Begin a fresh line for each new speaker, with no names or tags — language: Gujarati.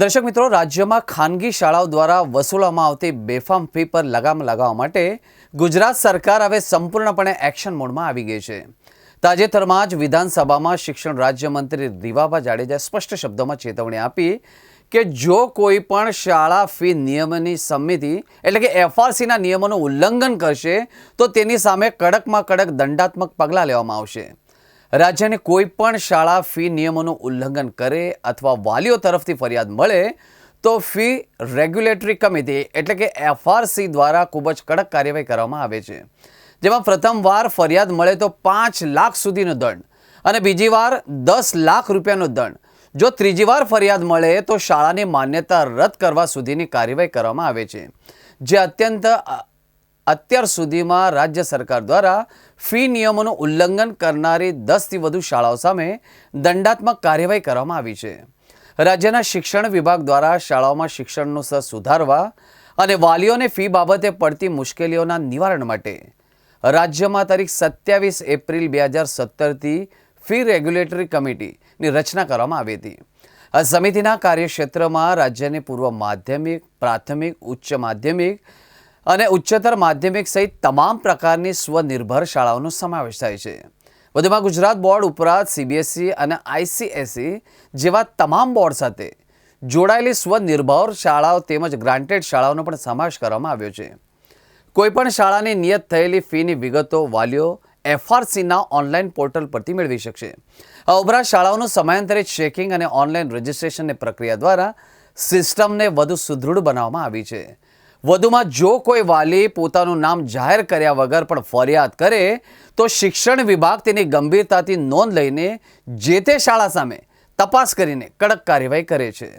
દર્શક મિત્રો, રાજ્યમાં ખાનગી શાળાઓ દ્વારા વસૂલવામાં આવતી બેફામ ફી પર લગામ લગાવવા માટે ગુજરાત સરકાર હવે સંપૂર્ણપણે એક્શન મોડમાં આવી ગઈ છે. તાજેતરમાં જ વિધાનસભામાં શિક્ષણ રાજ્યમંત્રી રીવાબા જાડેજાએ સ્પષ્ટ શબ્દોમાં ચેતવણી આપી કે જો કોઈ પણ શાળા ફી નિયમની સમિતિ એટલે કે એફઆરસીના નિયમોનું ઉલ્લંઘન કરશે તો તેની સામે કડકમાં કડક દંડાત્મક પગલાં લેવામાં આવશે. રાજ્યની કોઈ પણ શાળા ફી નિયમોનું ઉલ્લંઘન કરે અથવા વાલીઓ તરફથી ફરિયાદ મળે તો ફી રેગ્યુલેટરી કમિટી એટલે કે એફઆરસી દ્વારા ખૂબ જ કડક કાર્યવાહી કરવામાં આવે છે, જેમાં પ્રથમવાર ફરિયાદ મળે તો 5 લાખ સુધીનો દંડ અને બીજી વાર 10 લાખ રૂપિયાનો દંડ. જો ત્રીજી વાર ફરિયાદ મળે તો શાળાની માન્યતા રદ કરવા સુધીની કાર્યવાહી કરવામાં આવે છે, જે અત્યાર સુધીમાં રાજ્ય સરકાર દ્વારા ફી નિયમોનું ઉલ્લંઘન કરનારી 10થી વધુ શાળાઓ સામે દંડાત્મક કાર્યવાહી કરવામાં આવી છે. રાજ્યના શિક્ષણ વિભાગ દ્વારા શાળાઓમાં શિક્ષણનું સ્તર સુધારવા અને વાલીઓને ફી બાબતે પડતી મુશ્કેલીઓના નિવારણ માટે રાજ્યમાં તારીખ 27 એપ્રિલ 2017થી ફી રેગ્યુલેટરી કમિટીની રચના કરવામાં આવી હતી. આ સમિતિના કાર્યક્ષેત્રમાં રાજ્યની પૂર્વ માધ્યમિક, પ્રાથમિક, ઉચ્ચ માધ્યમિક અને ઉચ્ચતર માધ્યમિક સહિત તમામ પ્રકારની સ્વનિર્ભર શાળાઓનો સમાવેશ થાય છે. વધુમાં ગુજરાત બોર્ડ ઉપરાંત સીબીએસઈ અને આઈસીએસઈ જેવા તમામ બોર્ડ સાથે જોડાયેલી સ્વનિર્ભર શાળાઓ તેમજ ગ્રાન્ટેડ શાળાઓનો પણ સમાવેશ કરવામાં આવ્યો છે. કોઈપણ શાળાની નિયત થયેલી ફીની વિગતો વાલીઓ એફઆરસીના ઓનલાઈન પોર્ટલ પરથી મેળવી શકશે. આ ઉપરાંત શાળાઓનું સમયાંતરે ચેકિંગ અને ઓનલાઈન રજિસ્ટ્રેશનની પ્રક્રિયા દ્વારા સિસ્ટમને વધુ સુદૃઢ બનાવવામાં આવી છે. વધુમાં જો કોઈ વાલી પોતાનું નામ જાહેર કર્યા વગર પણ ફરિયાદ કરે તો શિક્ષણ વિભાગ તેની ગંભીરતાથી નોંધ લઈને જે તે શાળા સામે તપાસ કરીને કડક કાર્યવાહી કરે છે.